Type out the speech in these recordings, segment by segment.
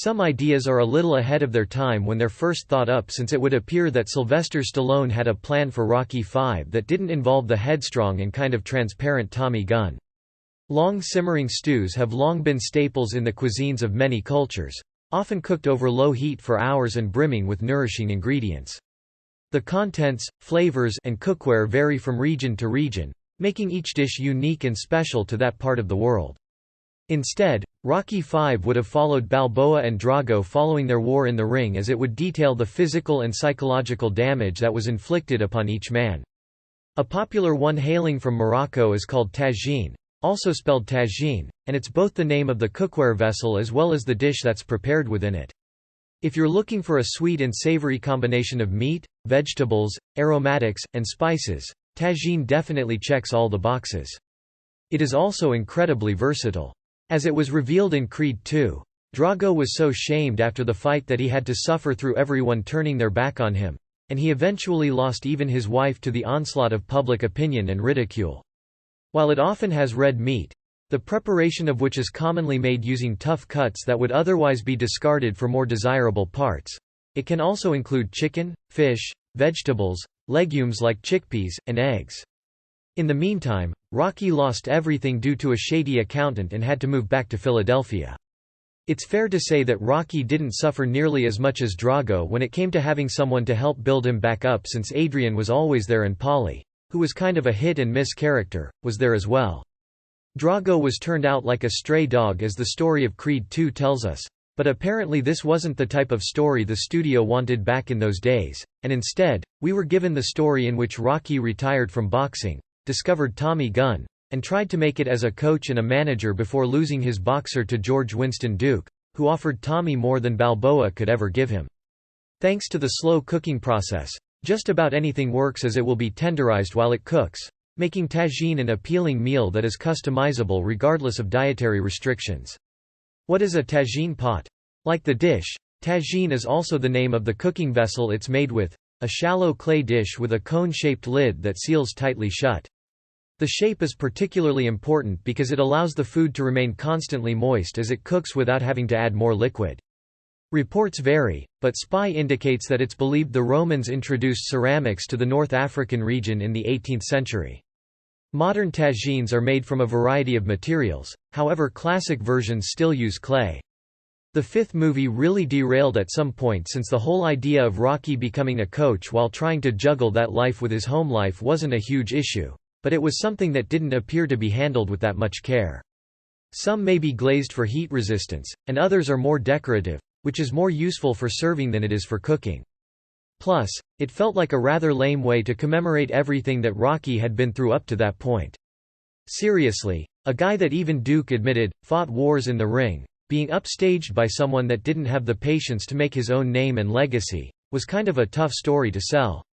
Some ideas are a little ahead of their time when they're first thought up, since it would appear that Sylvester Stallone had a plan for Rocky V that didn't involve the headstrong and kind of transparent Tommy Gunn. Long-simmering stews have long been staples in the cuisines of many cultures, often cooked over low heat for hours and brimming with nourishing ingredients. The contents, flavors, and cookware vary from region to region, making each dish unique and special to that part of the world. Instead, Rocky V would have followed Balboa and Drago following their war in the ring, as it would detail the physical and psychological damage that was inflicted upon each man. A popular one hailing from Morocco is called tajine, also spelled tajine, and it's both the name of the cookware vessel as well as the dish that's prepared within it. If you're looking for a sweet and savory combination of meat, vegetables, aromatics, and spices, tajine definitely checks all the boxes. It is also incredibly versatile. As it was revealed in Creed II, Drago was so shamed after the fight that he had to suffer through everyone turning their back on him, and he eventually lost even his wife to the onslaught of public opinion and ridicule. While it often has red meat, the preparation of which is commonly made using tough cuts that would otherwise be discarded for more desirable parts, it can also include chicken, fish, vegetables, legumes like chickpeas, and eggs. In the meantime, Rocky lost everything due to a shady accountant and had to move back to Philadelphia. It's fair to say that Rocky didn't suffer nearly as much as Drago when it came to having someone to help build him back up, since Adrian was always there and Polly, who was kind of a hit-and-miss character, was there as well. Drago was turned out like a stray dog, as the story of Creed II tells us, but apparently this wasn't the type of story the studio wanted back in those days, and instead, we were given the story in which Rocky retired from boxing, discovered Tommy Gunn, and tried to make it as a coach and a manager before losing his boxer to George Winston Duke, who offered Tommy more than Balboa could ever give him. Thanks to the slow cooking process, just about anything works, as it will be tenderized while it cooks, making tajine an appealing meal that is customizable regardless of dietary restrictions. What is a tajine pot? Like the dish, tajine is also the name of the cooking vessel it's made with, a shallow clay dish with a cone-shaped lid that seals tightly shut. The shape is particularly important because it allows the food to remain constantly moist as it cooks without having to add more liquid. Reports vary, but SPY indicates that it's believed the Romans introduced ceramics to the North African region in the 18th century. Modern tagines are made from a variety of materials, however classic versions still use clay. The fifth movie really derailed at some point, since the whole idea of Rocky becoming a coach while trying to juggle that life with his home life wasn't a huge issue, but it was something that didn't appear to be handled with that much care. Some may be glazed for heat resistance, and others are more decorative, which is more useful for serving than it is for cooking. Plus, it felt like a rather lame way to commemorate everything that Rocky had been through up to that point. Seriously, a guy that even Duke admitted, fought wars in the ring, being upstaged by someone that didn't have the patience to make his own name and legacy, was kind of a tough story to sell.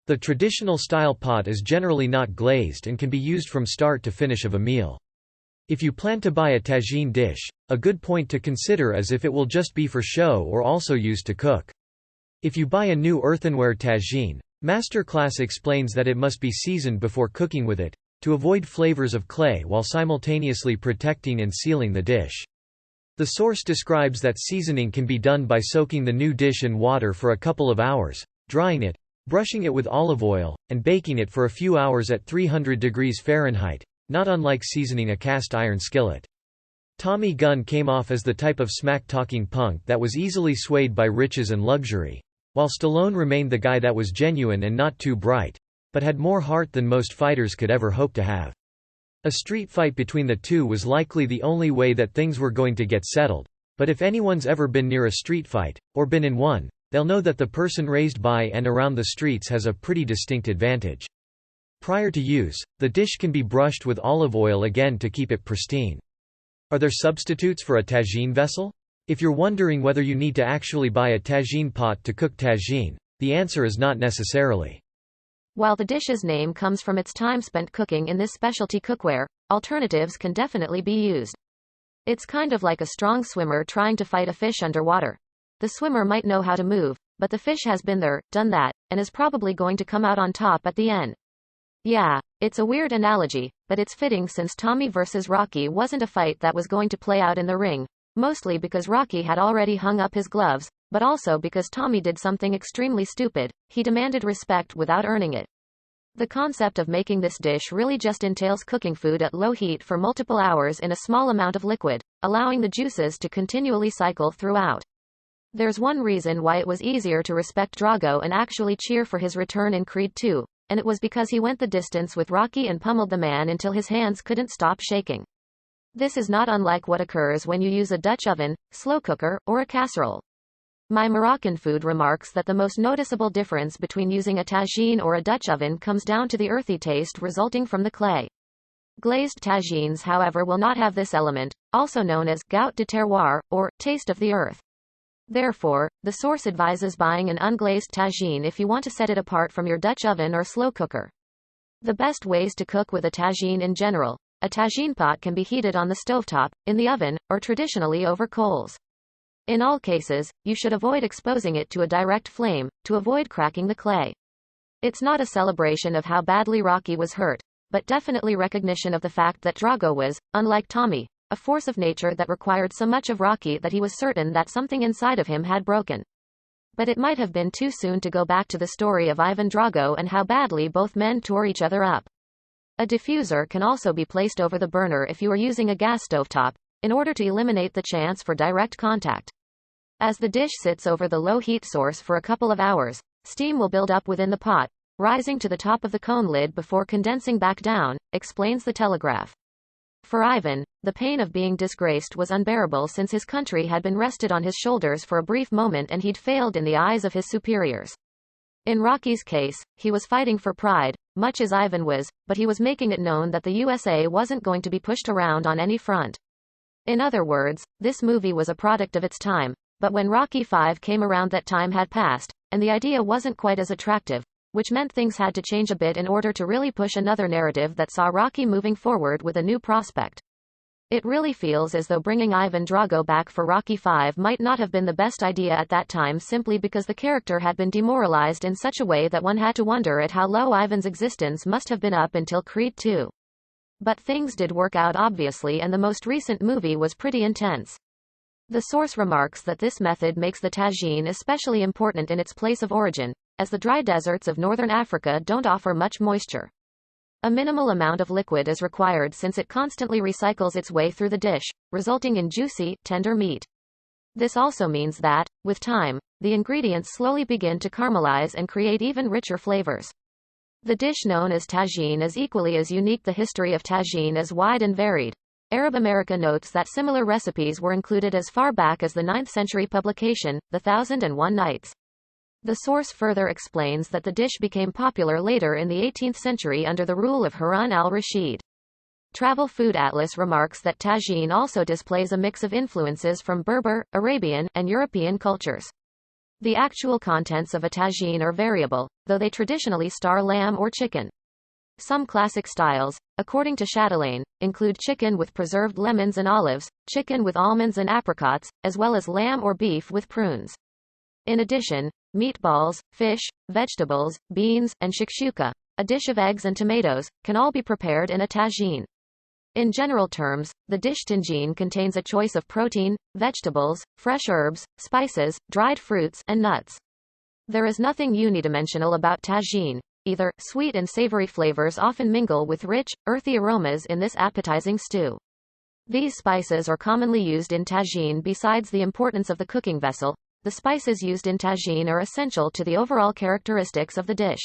The traditional style pot is generally not glazed and can be used from start to finish of a meal. If you plan to buy a tagine dish, a good point to consider is if it will just be for show or also used to cook. If you buy a new earthenware tagine, Masterclass explains that it must be seasoned before cooking with it, to avoid flavors of clay while simultaneously protecting and sealing the dish. The source describes that seasoning can be done by soaking the new dish in water for a couple of hours, drying it, brushing it with olive oil, and baking it for a few hours at 300 degrees Fahrenheit, not unlike seasoning a cast iron skillet. Tommy Gunn came off as the type of smack-talking punk that was easily swayed by riches and luxury, while Stallone remained the guy that was genuine and not too bright, but had more heart than most fighters could ever hope to have. A street fight between the two was likely the only way that things were going to get settled, but if anyone's ever been near a street fight, or been in one, they'll know that the person raised by and around the streets has a pretty distinct advantage. Prior to use, the dish can be brushed with olive oil again to keep it pristine. Are there substitutes for a tagine vessel? If you're wondering whether you need to actually buy a tagine pot to cook tagine, the answer is not necessarily. While the dish's name comes from its time spent cooking in this specialty cookware, alternatives can definitely be used. It's kind of like a strong swimmer trying to fight a fish underwater. The swimmer might know how to move, but the fish has been there, done that, and is probably going to come out on top at the end. Yeah, it's a weird analogy, but it's fitting since Tommy vs. Rocky wasn't a fight that was going to play out in the ring, mostly because Rocky had already hung up his gloves, but also because Tommy did something extremely stupid: he demanded respect without earning it. The concept of making this dish really just entails cooking food at low heat for multiple hours in a small amount of liquid, allowing the juices to continually cycle throughout. There's one reason why it was easier to respect Drago and actually cheer for his return in Creed 2, and it was because he went the distance with Rocky and pummeled the man until his hands couldn't stop shaking. This is not unlike what occurs when you use a Dutch oven, slow cooker, or a casserole. My Moroccan food remarks that the most noticeable difference between using a tagine or a Dutch oven comes down to the earthy taste resulting from the clay. Glazed tagines, however, will not have this element, also known as goût de terroir, or taste of the earth. Therefore, the source advises buying an unglazed tagine if you want to set it apart from your Dutch oven or slow cooker. The best ways to cook with a tagine in general: a tagine pot can be heated on the stovetop, in the oven, or traditionally over coals. In all cases, you should avoid exposing it to a direct flame, to avoid cracking the clay. It's not a celebration of how badly Rocky was hurt, but definitely recognition of the fact that Drago was, unlike Tommy, a force of nature that required so much of Rocky that he was certain that something inside of him had broken. But it might have been too soon to go back to the story of Ivan Drago and how badly both men tore each other up. A diffuser can also be placed over the burner if you are using a gas stovetop, in order to eliminate the chance for direct contact. As the dish sits over the low heat source for a couple of hours, steam will build up within the pot, rising to the top of the cone lid before condensing back down, explains the Telegraph. For Ivan, the pain of being disgraced was unbearable since his country had been rested on his shoulders for a brief moment and he'd failed in the eyes of his superiors. In Rocky's case, he was fighting for pride, much as Ivan was, but he was making it known that the USA wasn't going to be pushed around on any front. In other words, this movie was a product of its time, but when Rocky V came around, that time had passed, and the idea wasn't quite as attractive, which meant things had to change a bit in order to really push another narrative that saw Rocky moving forward with a new prospect. It really feels as though bringing Ivan Drago back for Rocky V might not have been the best idea at that time, simply because the character had been demoralized in such a way that one had to wonder at how low Ivan's existence must have been up until Creed 2. But things did work out obviously, and the most recent movie was pretty intense. The source remarks that this method makes the tagine especially important in its place of origin, as the dry deserts of northern Africa don't offer much moisture. A minimal amount of liquid is required since it constantly recycles its way through the dish, resulting in juicy, tender meat. This also means that, with time, the ingredients slowly begin to caramelize and create even richer flavors. The dish known as tagine is equally as unique. The history of tagine is wide and varied. Arab America notes that similar recipes were included as far back as the 9th century publication, The 1001 Nights. The source further explains that the dish became popular later in the 18th century under the rule of Harun al-Rashid. Travel Food Atlas remarks that tagine also displays a mix of influences from Berber, Arabian, and European cultures. The actual contents of a tagine are variable, though they traditionally star lamb or chicken. Some classic styles, according to Chatelain, include chicken with preserved lemons and olives, chicken with almonds and apricots, as well as lamb or beef with prunes. In addition, meatballs, fish, vegetables, beans, and shakshuka, a dish of eggs and tomatoes, can all be prepared in a tagine. In general terms, the dish tagine contains a choice of protein, vegetables, fresh herbs, spices, dried fruits, and nuts. There is nothing unidimensional about tagine. Either sweet and savory flavors often mingle with rich, earthy aromas in this appetizing stew. These spices are commonly used in tagine. Besides the importance of the cooking vessel, the spices used in tagine are essential to the overall characteristics of the dish.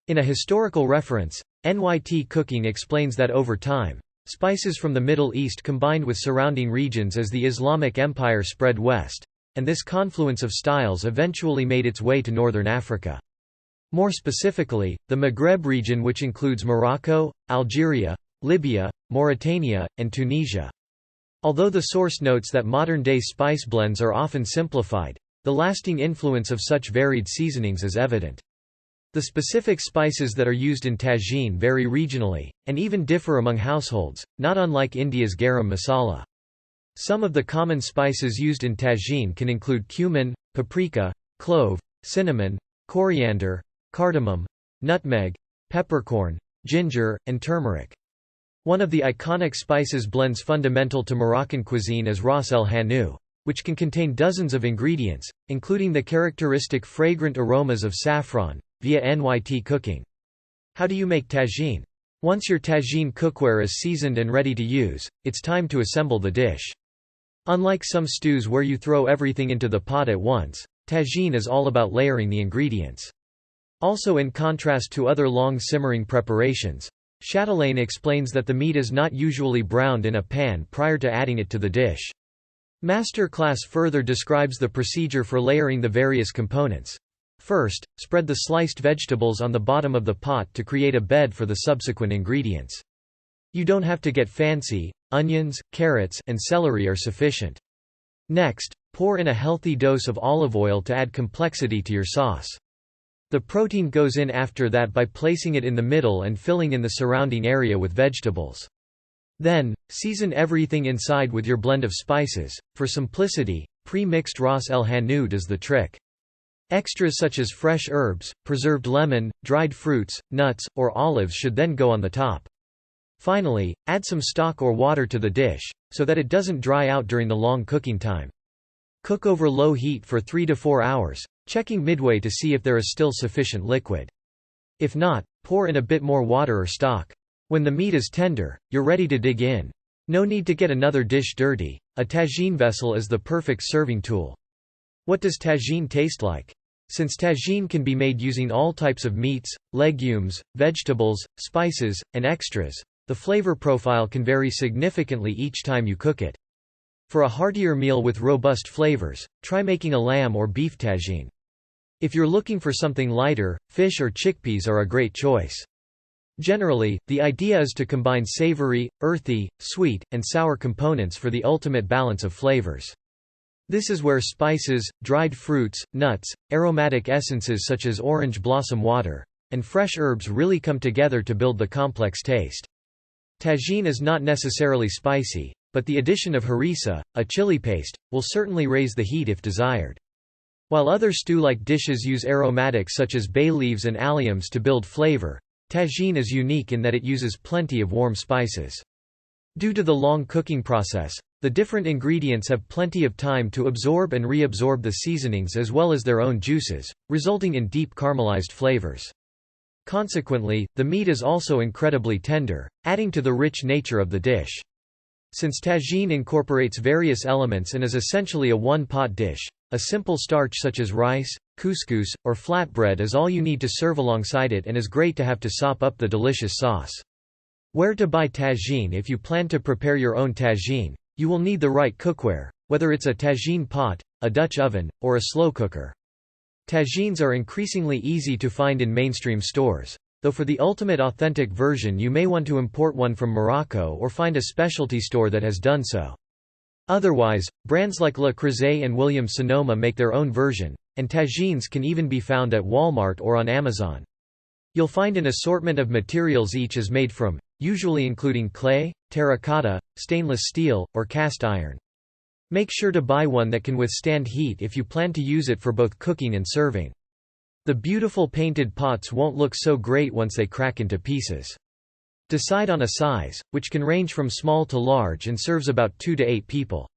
In a historical reference, NYT Cooking explains that over time, spices from the Middle East combined with surrounding regions as the Islamic Empire spread west, and this confluence of styles eventually made its way to northern Africa. More specifically, the Maghreb region, which includes Morocco, Algeria, Libya, Mauritania, and Tunisia. Although the source notes that modern-day spice blends are often simplified, the lasting influence of such varied seasonings is evident. The specific spices that are used in tagine vary regionally, and even differ among households, not unlike India's garam masala. Some of the common spices used in tagine can include cumin, paprika, clove, cinnamon, coriander, cardamom, nutmeg, peppercorn, ginger, and turmeric. One of the iconic spices blends fundamental to Moroccan cuisine is ras el hanout, which can contain dozens of ingredients, including the characteristic fragrant aromas of saffron, via NYT cooking. How do you make tagine? Once your tagine cookware is seasoned and ready to use, it's time to assemble the dish. Unlike some stews where you throw everything into the pot at once, tagine is all about layering the ingredients. Also, in contrast to other long-simmering preparations, Chatelain explains that the meat is not usually browned in a pan prior to adding it to the dish. Master Class further describes the procedure for layering the various components. First, spread the sliced vegetables on the bottom of the pot to create a bed for the subsequent ingredients. You don't have to get fancy, onions, carrots, and celery are sufficient. Next, pour in a healthy dose of olive oil to add complexity to your sauce. The protein goes in after that by placing it in the middle and filling in the surrounding area with vegetables. Then, season everything inside with your blend of spices. For simplicity, pre-mixed ras el hanout is the trick. Extras such as fresh herbs, preserved lemon, dried fruits, nuts, or olives should then go on the top. Finally, add some stock or water to the dish, so that it doesn't dry out during the long cooking time. Cook over low heat for 3 to 4 hours, checking midway to see if there is still sufficient liquid. If not, pour in a bit more water or stock. When the meat is tender, you're ready to dig in. No need to get another dish dirty. A tagine vessel is the perfect serving tool. What does tagine taste like? Since tagine can be made using all types of meats, legumes, vegetables, spices, and extras, the flavor profile can vary significantly each time you cook it. For a heartier meal with robust flavors, try making a lamb or beef tagine. If you're looking for something lighter, fish or chickpeas are a great choice. Generally, the idea is to combine savory, earthy, sweet, and sour components for the ultimate balance of flavors. This is where spices, dried fruits, nuts, aromatic essences such as orange blossom water, and fresh herbs really come together to build the complex taste. Tagine is not necessarily spicy, but the addition of harissa, a chili paste, will certainly raise the heat if desired. While other stew-like dishes use aromatics such as bay leaves and alliums to build flavor, tagine is unique in that it uses plenty of warm spices. Due to the long cooking process, the different ingredients have plenty of time to absorb and reabsorb the seasonings as well as their own juices, resulting in deep caramelized flavors. Consequently, the meat is also incredibly tender, adding to the rich nature of the dish. Since tagine incorporates various elements and is essentially a one-pot dish, a simple starch such as rice, couscous, or flatbread is all you need to serve alongside it and is great to have to sop up the delicious sauce. Where to buy tagine? If you plan to prepare your own tagine, you will need the right cookware, whether it's a tagine pot, a Dutch oven, or a slow cooker. Tagines are increasingly easy to find in mainstream stores, though for the ultimate authentic version you may want to import one from Morocco or find a specialty store that has done so. Otherwise, brands like Le Creuset and Williams Sonoma make their own version, and tagines can even be found at Walmart or on Amazon. You'll find an assortment of materials each is made from, usually including clay, terracotta, stainless steel, or cast iron. Make sure to buy one that can withstand heat if you plan to use it for both cooking and serving. The beautiful painted pots won't look so great once they crack into pieces. Decide on a size, which can range from small to large and serves about 2 to 8 people.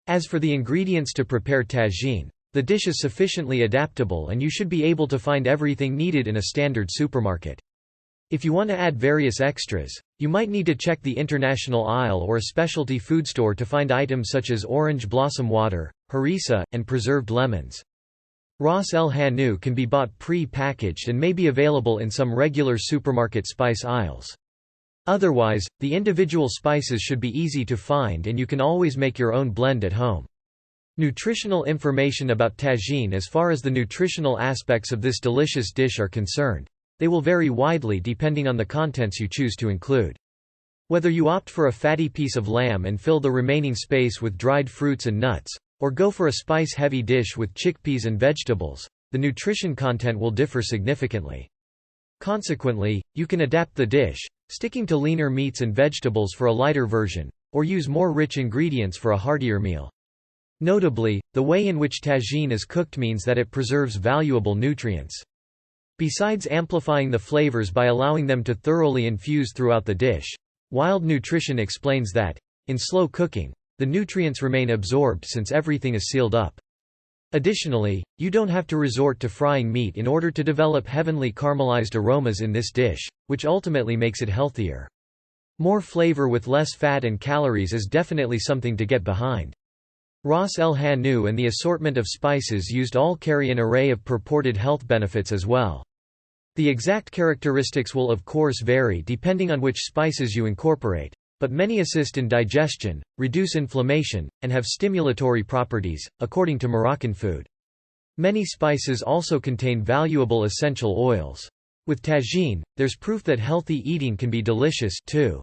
As for the ingredients to prepare tagine, the dish is sufficiently adaptable and you should be able to find everything needed in a standard supermarket. If you want to add various extras, you might need to check the international aisle or a specialty food store to find items such as orange blossom water, harissa, and preserved lemons. Ras el hanout can be bought pre-packaged and may be available in some regular supermarket spice aisles. Otherwise, the individual spices should be easy to find and you can always make your own blend at home. Nutritional information about tagine. As far as the nutritional aspects of this delicious dish are concerned, they will vary widely depending on the contents you choose to include. Whether you opt for a fatty piece of lamb and fill the remaining space with dried fruits and nuts, or go for a spice-heavy dish with chickpeas and vegetables, the nutrition content will differ significantly. Consequently, you can adapt the dish, sticking to leaner meats and vegetables for a lighter version, or use more rich ingredients for a heartier meal. Notably, the way in which tagine is cooked means that it preserves valuable nutrients. Besides amplifying the flavors by allowing them to thoroughly infuse throughout the dish, Wild Nutrition explains that, in slow cooking, the nutrients remain absorbed since everything is sealed up. Additionally, you don't have to resort to frying meat in order to develop heavenly caramelized aromas in this dish, which ultimately makes it healthier. More flavor with less fat and calories is definitely something to get behind. Ras El Hanout and the assortment of spices used all carry an array of purported health benefits as well. The exact characteristics will of course vary depending on which spices you incorporate, but many assist in digestion, reduce inflammation, and have stimulatory properties, according to Moroccan food. Many spices also contain valuable essential oils. With tagine, there's proof that healthy eating can be delicious, too.